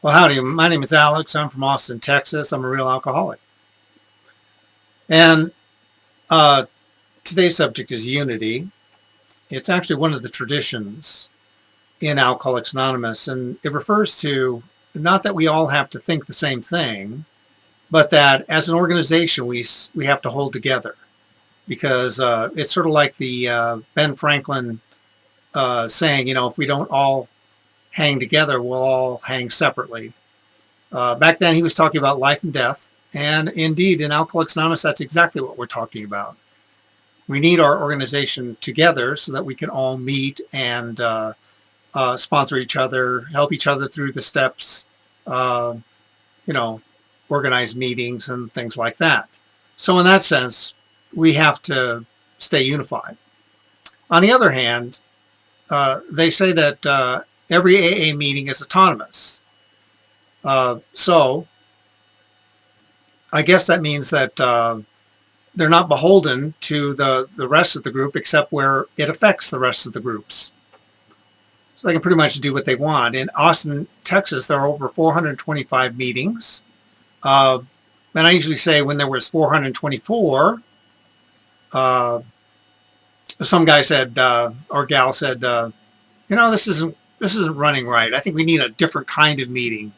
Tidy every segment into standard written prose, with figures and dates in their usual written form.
Well, howdy. My name is Alex. I'm from Austin, Texas. I'm a real alcoholic. And uh, today's subject is unity. It's actually one of the traditions in Alcoholics Anonymous, and it refers to not that we all have to think the same thing, but that as an organization we have to hold together, because it's sort of like the Ben Franklin saying, if we don't all hang together, we'll all hang separately. Back then, he was talking about life and death. And indeed, in Alcoholics Anonymous, that's exactly what we're talking about. We need our organization together so that we can all meet and sponsor each other, help each other through the steps, uh, organize meetings and things like that. So in that sense, we have to stay unified. On the other hand, they say that every AA meeting is autonomous. So I guess that means that they're not beholden to the rest of the group except where it affects the rest of the groups. So they can pretty much do what they want. In Austin, Texas, there are over 425 meetings. And I usually say when there was 424, some guy said, or gal said, this isn't running right. I think we need a different kind of meeting.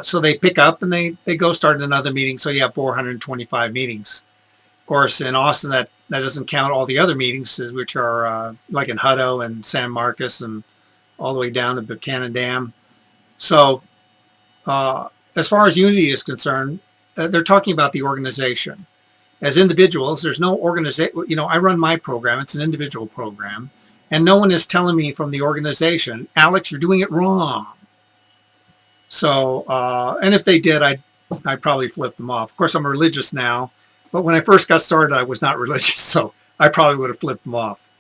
So they pick up and they go start another meeting. So you have 425 meetings. Of course, in Austin, that doesn't count all the other meetings, which are like in Hutto and San Marcos and all the way down to Buchanan Dam. So as far as unity is concerned, they're talking about the organization. As individuals, there's no organization. I run my program. It's an individual program. And no one is telling me from the organization, Alex, you're doing it wrong. So, and if they did, I'd probably flip them off. Of course, I'm religious now, but when I first got started, I was not religious, so I probably would have flipped them off.